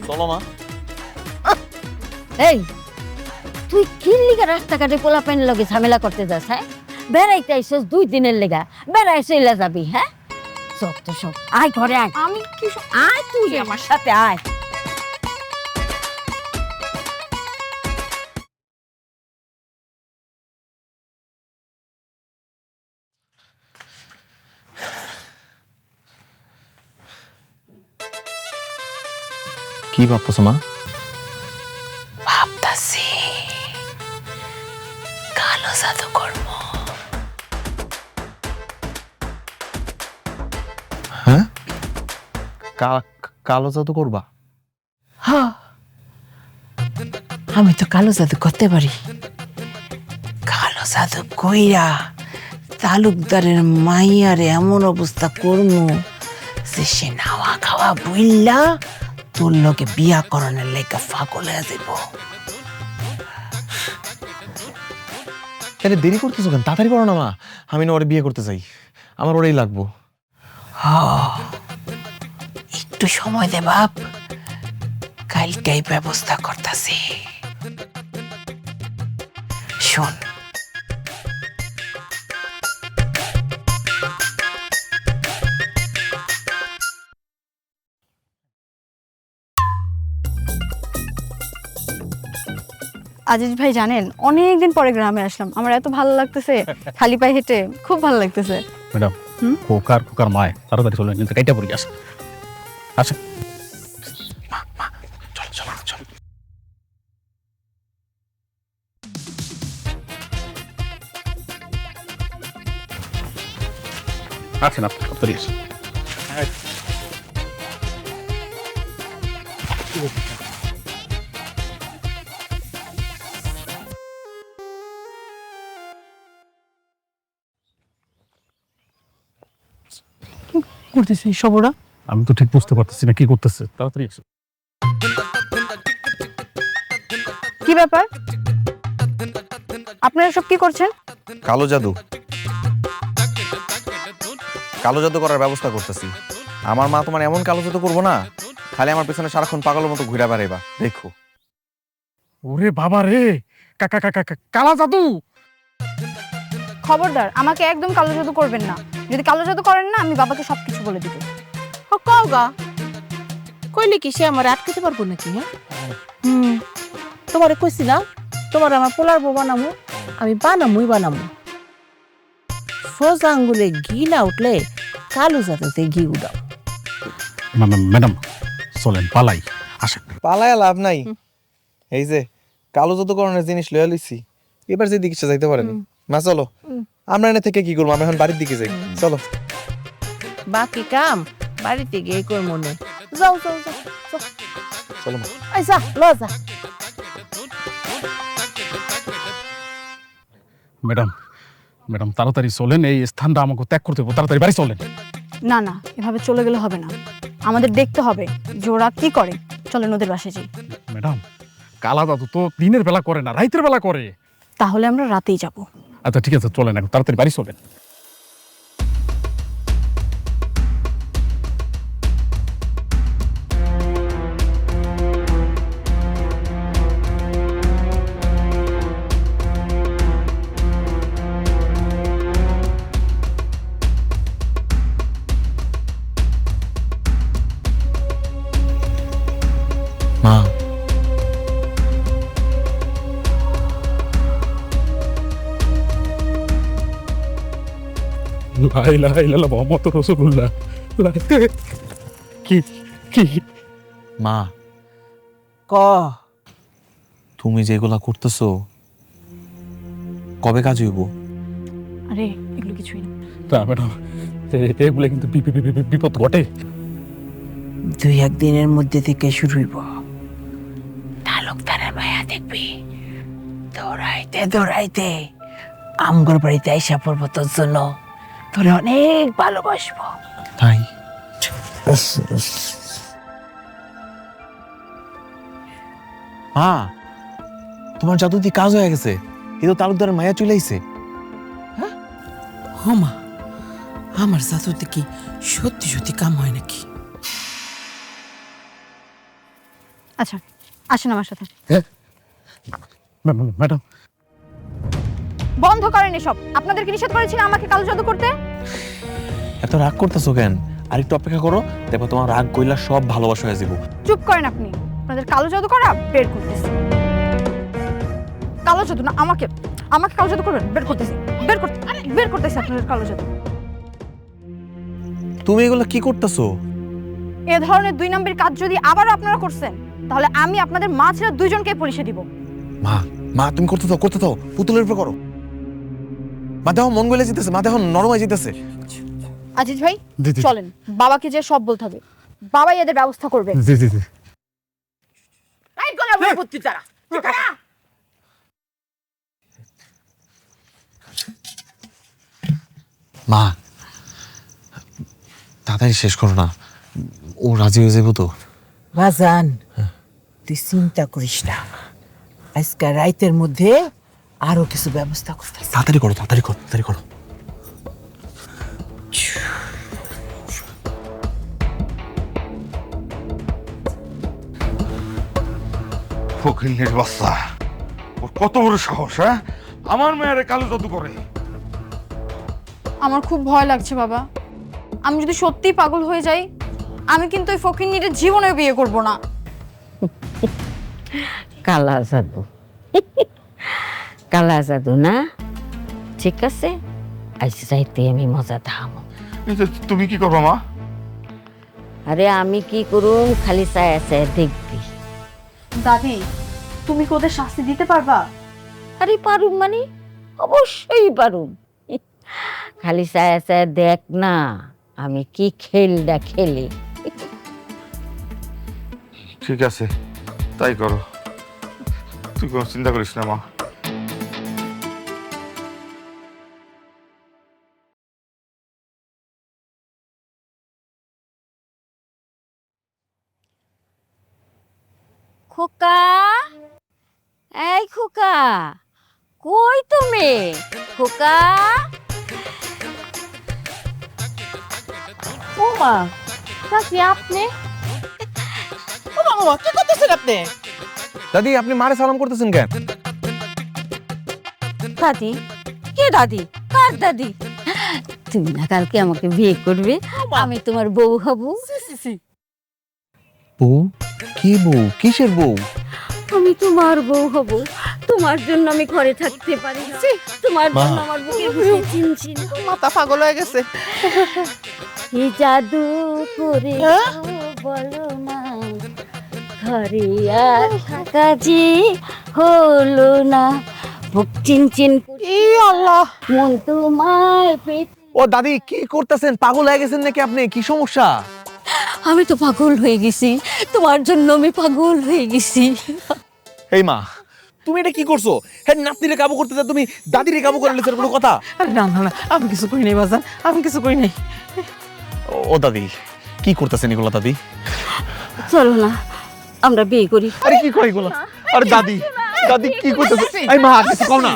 চলো মা। এই তুই কি লিগা রাস্তাঘাটে পোলাপাইন লগে ঝামেলা করতে যাস? হ্যাঁ, বেড়াইতে আইসস 2 দিনের লেগা, বেড়াই চইলা যাবি? হ্যাঁ, যত সব। আয় ঘরে আয়, আমি কি আয় তুই আমার সাথে আয়। কি ভাবতেছো মা? ভাবতাছি কালো জাদু করবো। হ্যাঁ, কালো জাদু করবা? হ্যাঁ, আমি তো কালো জাদু করতে পারি। কালো জাদু কইরা তালুকদারের মাইয়ার এমন অবস্থা করমু যে সে নাওয়া খাওয়া বইল্লা তোর লগে বিয়া করানোর লেখা পাগল হয়ে যাব। দেরি করতেছো কেন? তাড়াতাড়ি করো না মা, আমি না ওরে বিয়ে করতে চাই, আমার ওরেই লাগবো। একটু সময় দে বাপ, কালকেই ব্যবস্থা করতেছি। শোন, আজিজ ভাই জানেন অনেক দিন পরে গ্রামে আসলাম, আমার এত ভালো লাগতেছে, খালি পায়ে হেঁটে খুব ভালো লাগতেছে। ম্যাডাম খোকার মায় তাড়াতাড়ি চলেন, কিন্তু কাইটা পড়ি আসে আসে। চল চল চল। আসেন আপনি তাড়াতাড়ি আসেন। করতেছি সবরা। আমি তো ঠিক বুঝতে পারতেছি না কি করতেছে, তাড়াতাড়ি আসেন। কি ব্যাপার, আপনারা সব কি করছেন? কালো জাদু, কালো জাদু করার ব্যবস্থা করতেছি। আমার মা তোমার এমন কালো জাদু করবো না, খালি আমার পেছনে সারাক্ষণ পাগলের মতো ঘুরে বেড়াইবা, দেখো। ওরে বাবা রে, কাকা কাকা কালা জাদু! খবরদার, আমাকে একদম কালো জাদু করবেন না। যদি কালো জাদু করেন না, আমি বাবাকে সবকিছু বলে দিব। ও কও গা, কইলে কি সে আমার আটকাতে পারবো নাকি? হ্যাঁ, তোমারে কইছি না, তোমার আমার পোলার বউ বানামু, আমি বানামু। সোজা আঙ্গুলে ঘি না উঠলে কালো জাদুতে ঘি উঠাও। ম্যাডাম চলেন পালাই, আসেন। পালায় লাভ নাই, এই যে কালো জাদু করানোর জিনিস লয়ে লইছি, এবার যে দিকে ইচ্ছা যাইতে পারেন। মা চলো, আমরা এনে থেকে কি করবো, আমরা এখন বাড়ির দিকে যাই, চলো। বাকি কাম বাড়িতে গিয়ে কর মনে। যাও যাও যাও, চলো মা। আইসা ল যা। ম্যাডাম তাড়াতাড়ি চলেন, এই স্থানটা আমাকে ত্যাগ করতে হবে, তাড়াতাড়ি বাড়ি চলেন। না না, এভাবে চলে গেলে হবে না, আমাদের দেখতে হবে যে ওরা কি করে। চলেন ওদের বাসায় যাই। ম্যাডাম কালা জাদু তো দিনের বেলা করে না, রাতের বেলা করে। তাহলে আমরা রাতেই যাব। আচ্ছা ঠিক আছে, চলেন এখন তাড়াতাড়ি বাড়ি চলেন। মা, লা ইলাহা ইল্লাল্লাহ মুহাম্মাদুর রাসূলুল্লাহ। কি কি মা ক তুমি যেগুলা করতেছো কবে কাজ হইব? আরে এগুলো কিছুই না। না ম্যাডাম, এগুলো কিন্তু বিপদ ঘটে। 2-1 দিনের মধ্যে থেকে শুরু হইব। তালুকদারের মায়া দেখবি, দৌড়াইতে আমগর বাড়িতে আইসা পড়বো তোর জন্য, তোরে অনেক ভালোবাসবো। তাই? মা, তোমার জাদু দিয়ে কাজ হয়ে গেছে, কিন্তু তালুকদারের মায়া চলে আইছে। মা, আমার জাদুতে কি সত্যি সত্যি কাম হয় নাকি? আচ্ছা আসেন আমার সাথে। ম্যাডাম বন্ধ করেন এসব। আপনাদেরকে নিষেধ করেছিলাম আমাকে কালো জাদু করতে। এত রাগ করতেছো কেন? আর একটু অপেক্ষা করো, দেখো তোমার রাগ কইলা সব ভালোবাসা হয়ে যাবো। চুপ করেন আপনি, আপনাদের কালো জাদু করা বের করতেছি। কালো জাদু না, আমাকে কালো জাদু করবেন, বের করতেছি আপনাদের কালো জাদু। তুমি এগুলো কি করতেছো? এ ধরনের 2 নম্বর কাজ যদি আবারও আপনারা করছেন, তাহলে আমি আপনাদের মা ছেলে 2জনকে পুলিশে দিব। মা তুমি করতে দাও, পুতুলের উপর করো। মা দেখো মন গলে যেতেছে, মা দেখো নরম হয়ে যেতেছে। আজিজ ভাই জি, জি। চলেন, বাবাকে যে সব বলতে হবে, বাবাই এদের ব্যবস্থা করবে। জি জি জি। এই গোলামের বুদ্ধি তারা মা তাড়াতাড়ি শেষ করো না, ও রাজি হয়ে যাবো তো। বাজান, তুই চিন্তা করিস না, আজকে রাইতের মধ্যে আরো কিছু ব্যবস্থা করতে। তাড়াতাড়ি করো। ফকিন্নির বাচ্চা, ওর কত বড় সাহস! হ্যাঁ, আমার মেয়ের কালো জাদু করে। আমার খুব ভয় লাগছে বাবা। আমি যদি সত্যিই পাগল হয়ে যাই, আমি কিন্তু ওই ফকিন্নির জীবনে বিয়ে করব না। কালা জাদু কালা জাদু না, ঠিক আছে, আজ যাইতে আমি মজা দাম। তুমি কি করবো মা? আরে আমি কি করুম, খালি চায়া চায়া দেখবি। দাদি, তুমি কি ওদের শাস্তি দিতে পারবা? আরে পারুম মানে অবশ্যই পারুম, খালি চায়া চায়া দেখ না আমি কি খেলটা খেলি। ঠিক আছে, তাই করো, তুই কোনো চিন্তা করিস না মা। খোকা, এই খোকা, কই তুমি? খোকা, ও মা, চাচি আপনি? ও মা, কি করতেছেন আপনি? দাদি, আপনি মারে সালাম করতেছেন কেন? দাদি? কে দাদি? কার দাদি? তুমি না কালকে আমাকে বিয়ে করবে, আমি তোমার বউ হব। বউ? কি বউ? কিসের বউ? আমি তোমার বউ হব, তোমার জন্য আমি ঘরে থাকতে পারি না, তোমার জন্য আমার বুকের ভিতরে চিনচিন মাথা পাগল হয়ে গেছে। কি জাদু করে বলো না, ঘরে আর থাকা যে হলো না, বুক চিনচিন ই আল্লাহ, মন তোমায় পেতে। ও দাদি, কি করতেছেন? পাগল হয়ে গেছেন নাকি আপনি? কি সমস্যা? আমি তো পাগল হয়ে গেছি, তোমার জন্য আমি পাগল হয়ে গেছি। এই মা, তুমি এটা কি করছো? হ্যাঁ, নাতনিরে কাবু করতে যা তুমি দাদিরে কাবু করে নিতে কোনো কথা? আরে না না না, আমি কিছু করি নাই বাজান, আমি কিছু করি নাই। ও দাদি, কি করতেছেন এগুলো দাদি? চলো না আমরা বিয়ে করি। আরে কি কই এগুলো? আরে দাদি, দাদি কি করতেছে? এই মা, কিছু কও না।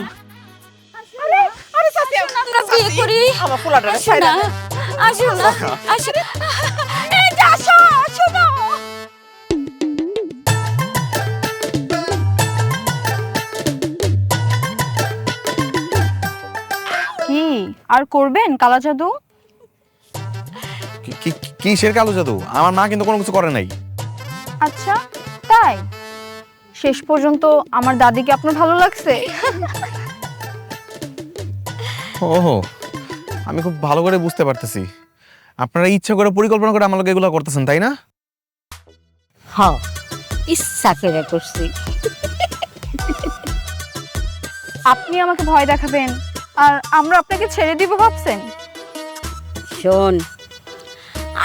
আরে চাচি, আমরা বিয়ে করি। আমার পোলাটা আসো ছাইরা না, আসো না, আসো, এই যে আসো, আসো না। কি আর করবেন কালা জাদু? কিসের কালো জাদু? আমার মা কিন্তু কোনো কিছু করে নাই। আচ্ছা তাই? শেষ পর্যন্ত আমার দাদিকে আপনার ভালো লাগছে? ওহো, আমি খুব ভালো করে বুঝতে পারতেছি আপনারা ইচ্ছা করে পরিকল্পনা করে আমার লোক এগুলো করতেছেন, তাই না? হ্যাঁ, ইচ্ছা করে করছি। আপনি আমাকে ভয় দেখাবেন আর আমরা আপনাকে ছেড়ে দিব ভাবছেন? শোন,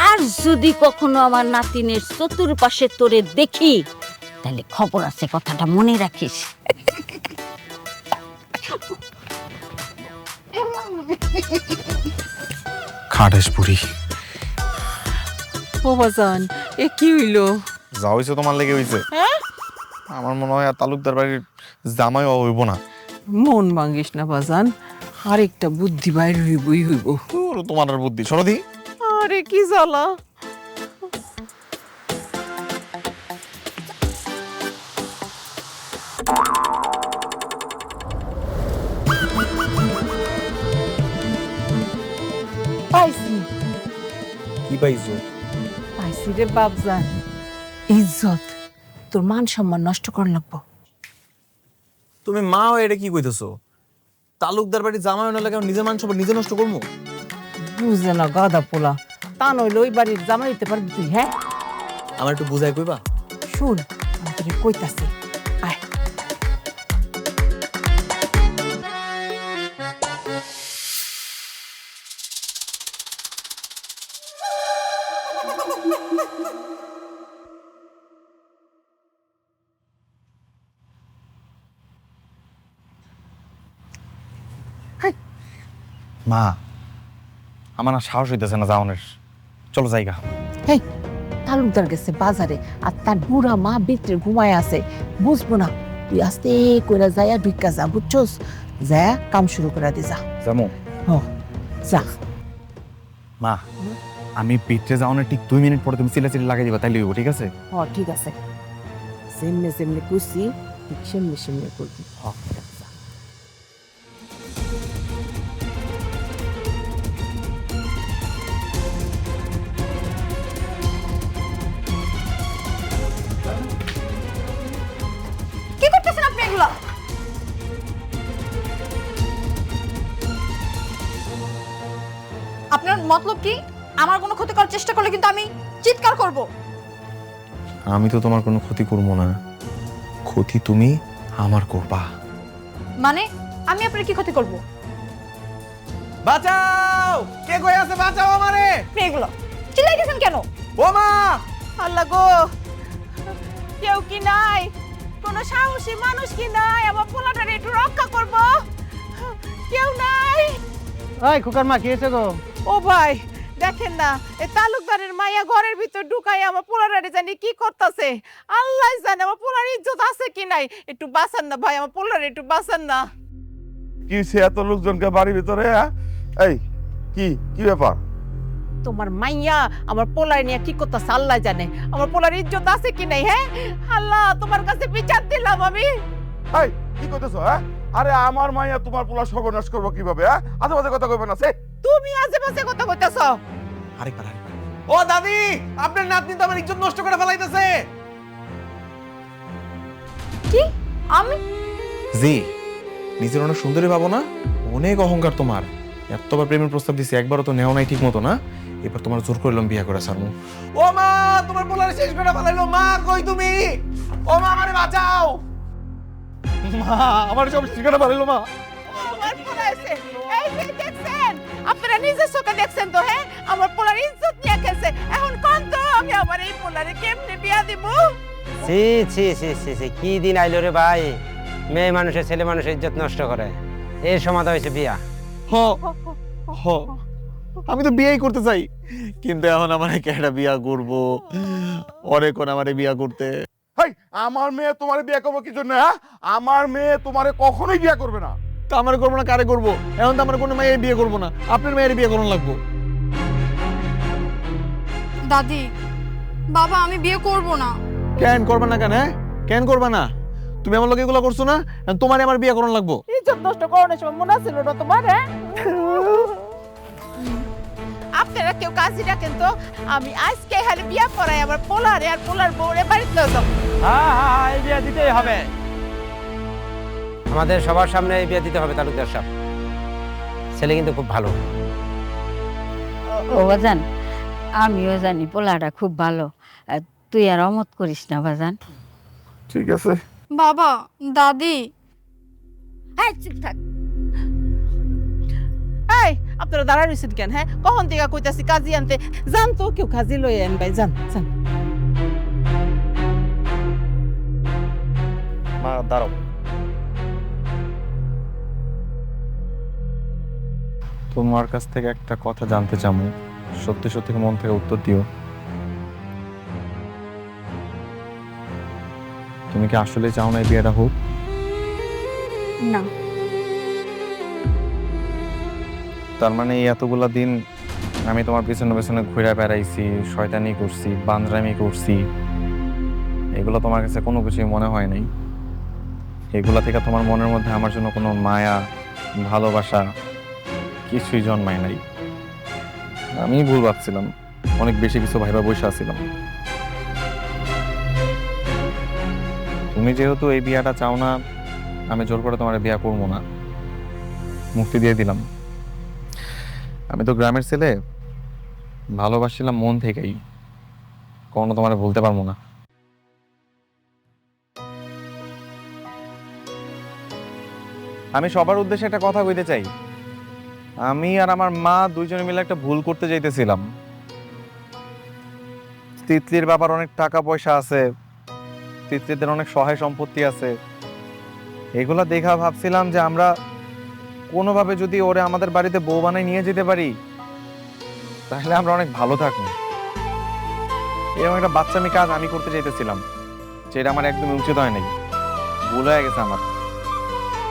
আর যদি কখনো আমার নাতিনের চতুর্পাশে তোরে দেখি, তাহলে খবর আছে, কথাটা মনে রাখিস। খাটেশ বুড়ি, ও বাজান, এ কি হইলো? যা হয়েছে তোমার লেগে হয়েছে। আমার মনে হয় আর তালুকদার বাড়ির জামাই হইব না। মন ভাঙ্গিস না বাজান, আরেকটা বুদ্ধি বাইর হইবই হইব। ওর তোমার আর বুদ্ধি সরদি। আরে কি জ্বালা! পাইছি, কি পাইছো? পাইছি রে বাপজান। ইজ্জত, তোর মান সম্মান নষ্ট কর লাগবো। তুমি মা হয়ে এটা কি কইতেছো? তালুকদার বাড়ির জামাই হইলে কেন নিজের মান সম্মান নিজে নষ্ট করবো? বুঝে না গাদা পোলা, তা নইলে ওই বাড়ির জামাই হইতে পারবি তুই? হ্যাঁ, আমার একটু বুঝাই কইবা? শুন, আমি তোরে কইতাছি, আয়। মা, আমার না সাহস হইতেছে না যাওনের। চলো জায়গা। হেই, তালুকদার গেছে বাজারে আর তার বুড়া মা ভিতরে ঘুমায় আছে, বুঝবো না। তুই আস্তে কইরা যায়া ঢুকা যা, বুঝছস? যায়া কাম শুরু করে দে, যা। যাবো? যা। মা, আমি পিঠে যাওয়ানোর ঠিক 2 মিনিট পরে তুমি চিল্লাচিল্লি লাগাই দিবা, তাইলে হইব, ঠিক আছে? ঠিক আছে, সেমনে সেমনে কুসি ঠিক সেমনে সেমনে করবি। কি করতেছেন আপনি এগুলা? আপনার মতলব কি? আমার কোনো ক্ষতি করার চেষ্টা করলে কিন্তু আমি চিৎকার করব। আমি তো তোমার কোনো ক্ষতি করবো না, ক্ষতি তুমি আমার করবা। মানে আমি আপনার কি ক্ষতি করব? বাঁচাও, কে কই আছে? বাঁচাও আমারে। আপনি এগুলো চিল্লাইতেছেন কেন? ও মা, আল্লাহ গো, কেউ কি নাই? কোনো সাহসী মানুষ কি নাই আমার পোলাটারে একটু রক্ষা করব? কেউ নাই? ওই খোকার মা কি হয়েছে গো? ও ভাই দেখেন না, এই তালুকদারের মাইয়া ঘরের ভিতর ঢুকাই আমার পোলাটারে জানি কি করতেছে। আল্লাহ জানে আমার পোলার ইজ্জত আছে কি নাই। একটু বাঁচান না ভাই, আমার পোলারে একটু বাঁচান না। কি সে এত লোকজনকে বাড়ির ভিতরে? হ্যাঁ, এই কি কি ব্যাপার? তোমার মাইয়া আমার পোলার নিয়ে কি করতেছে আল্লাহ জানে। আমার পোলার ইজ্জত আছে কি নাই? হ্যাঁ আল্লাহ, তোমার কাছে বিচার দিলাম আমি। এই কি করতেছো? হ্যাঁ, আরে আমার মাইয়া তোমার পোলা সর্বনাশ করবো কিভাবে? হ্যাঁ, আজে বাজে কথা কইবে না। সে তুমি আশেপাশে কথা কইতেছ। আরেকবার। ও দাদি, আপনার নাতনি তো আমার ইজ্জত নষ্ট করে ফেলাইতেছে। কি? আমি? জি, নিজের অনেক সুন্দরী ভাবো না? অনেক অহংকার তোমার। এতবার প্রেমের প্রস্তাব দিছি, একবারও তো নেও নাই ঠিক মতো না। এবার তোমার জোর করলাম বিয়া করে সারমু। ও মা, তোমার পোলারে শেষ করে ফেলাইলো। মা কই তুমি? ও মা, আমারে বাঁচাও। মা, আমার সব শেষ করে ফেলাইলো। মা, আমার পোলা আছে। এই যে দেখছেন, আপনারা নিজের চোখে দেখছেন তো? হ্যাঁ আমার পোলার ইজ্জত নিয়ে খেলছে। এখন কোন তো আমি আমার এই পোলারে কেমনে বিয়া দিব? ছি ছি ছি ছি ছি, কি দিন আইলো রে ভাই! মেয়ে মানুষের ছেলে মানুষের ইজ্জত নষ্ট করে। এর সমাধান হয়েছে বিয়া। হ হ, আমি তো বিয়েই করতে চাই, কিন্তু এখন আমার কেডা বিয়া করব? অনেক কোন আমারে বিয়া করতে। হেই, আমার মেয়ে তোমারে বিয়ে করবো কি জন্য? হ্যাঁ, আমার মেয়ে তোমারে কখনোই বিয়ে করবে না। তো আমার করবো না, কারে করবো? এখন তো আমার কোনো মেয়ের বিয়ে করবো না, আপনার মেয়ের বিয়ে করুন লাগবো। দাদি, বাবা আমি বিয়ে করব না। কেন করবা না? কেন? হ্যাঁ, কেন করবা না? তুমি আমার লোক এগুলো করছো না, তোমার আমার বিয়ে করুন লাগবো। ইজ্জত নষ্ট করানোর সময় মনে ছিল না তোমার? হ্যাঁ আপনারা কেউ কাজই রাখেন তো, আমি আজকে হালে বিয়া করাই আমার পোলারে আর পোলার বউরে বাড়িতে লয়ে যাবো। হ্যাঁ হ্যাঁ হ্যাঁ, এই বিয়া দিতেই হবে। আমাদের সবার সামনে এই বিয়া দিতে হবে তালুকদার সাহেব। ছেলে কিন্তু খুব ভালো। ও বাজান, আমিও জানি পোলাটা খুব ভালো। তুই আর অমত করিস না বাজান। ঠিক আছে। বাবা, দাদি, এই চুপ থাক। এই আপনারা দাঁড়ায় রয়েছেন কেন? হ্যাঁ কখন থেকে কইতাছি কাজী আনতে। যান তো, কেউ কাজী লই আন ভাই, যান যান। মা দাঁড়াও। তোমার কাছ থেকে একটা কথা জানতে চাবো, সত্যি সত্যি মন থেকে উত্তর দিও। তুমি কি আসলে চাও না এই বিয়েটা হোক? না। তার মানে এই এতগুলা দিন আমি তোমার পিছনে পিছনে ঘুরে বেড়াইছি, শয়তানি করছি, বান্দরামি করছি, এগুলো তোমার কাছে কোনো কিছুই মনে হয় নাই? এগুলা থেকে তোমার মনের মধ্যে আমার জন্য কোনো মায়া, ভালোবাসা কিছুই জন্মায় নাই? আমি ভুল ভাবছিলাম, অনেক বেশি কিছু ভাইবা বসে আছিলাম। তুমি যেহেতু এই বিয়াটা চাও না, আমি জোর করে তোমার বিয়া করবো না, মুক্তি দিয়ে দিলাম। আমি তো গ্রামের ছেলে, ভালোবাসছিলাম মন থেকেই, কখনো তোমার বলতে পারবো না। আমি সবার উদ্দেশ্যে একটা কথা কইতে চাই। আমি আর আমার মা দুইজনে মিলে একটা ভুল করতে যাইতেছিলাম। তিতলির বাবার অনেক টাকা পয়সা আছে, তিতলিদের অনেক সহায় সম্পত্তি আছে, এগুলা দেখা ভাবছিলাম যে আমরা কোনোভাবে যদি ওরে আমাদের বাড়িতে বউ বানায় নিয়ে যেতে পারি, তাহলে আমরা অনেক ভালো থাকবো। এরকম একটা বাচ্চামি কাজ আমি করতে চাইতেছিলাম, যেটা আমার একদমই উচিত হয় নাই, ভুল হয়ে গেছে আমার।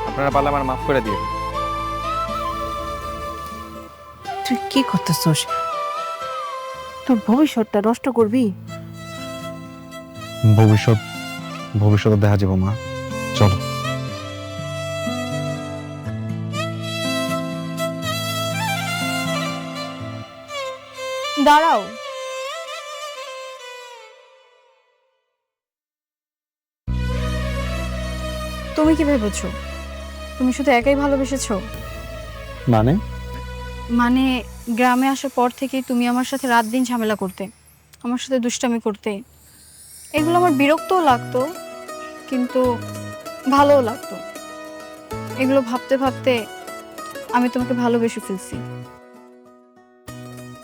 আপনারা পারলে আমার মাফ করে দিয়ে। তুই কি করতেছস? তোর ভবিষ্যৎটা নষ্ট করবি? ভবিষ্যৎ ভবিষ্যতে দেখা যাবো মা, চলো। দাঁড়াও, তুমি কি ভেবেছো তুমি শুধু একাই ভালোবেসেছো? মানে মানে গ্রামে আসার পর থেকেই তুমি আমার সাথে রাত দিন ঝামেলা করতে, আমার সাথে দুষ্টামি করতে। এগুলো আমার বিরক্তও লাগতো, কিন্তু ভালোও লাগতো। এগুলো ভাবতে ভাবতে আমি তোমাকে ভালোবেসে ফেলছি।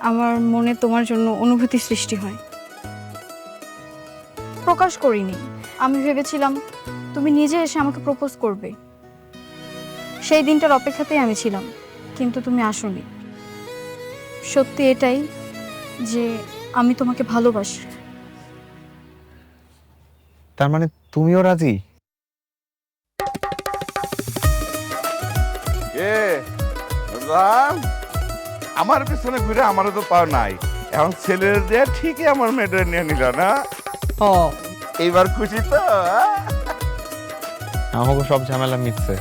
আমার মনে তোমার জন্য অনুভূতি সৃষ্টি হয়, প্রকাশ করিনি। আমি ভেবেছিলাম তুমি নিজে এসে আমাকে প্রপোজ করবে। সেই দিনটার অপেক্ষাতেই আমি ছিলাম, কিন্তু তুমি আসোনি। সত্যি এটাই যে আমি তোমাকে ভালোবাসি। তার মানে তুমিও রাজি? এ রাম, আমার পিছনে ঘুরে আমারও তো পাও নাই, এখন ছেলের দিয়ে ঠিকই আমার মেয়েটা নিয়ে নিল না। এইবার খুশি তো? আমাকে সব ঝামেলা মিটছে,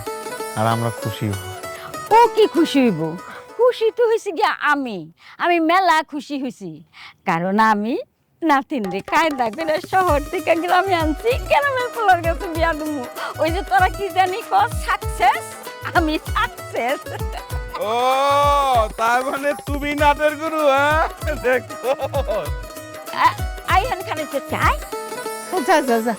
আর আমরা খুশি হব। ও কি খুশি হইব? খুশি তো হয়েছি গিয়া আমি মেলা খুশি হয়েছি, কারণ আমি নাতিন রে কায়দা করে শহর থেকে গ্রামে আনছি, গ্রামের পোলার কাছে বিয়া দেবো। ওই যে তোরা কি জানি সাকসেস, আমি সাকসেস। ও তার মানে তুমি নাটের গুরু? হ্যাঁ দেখো, আইহান খানে চাই যা যা যা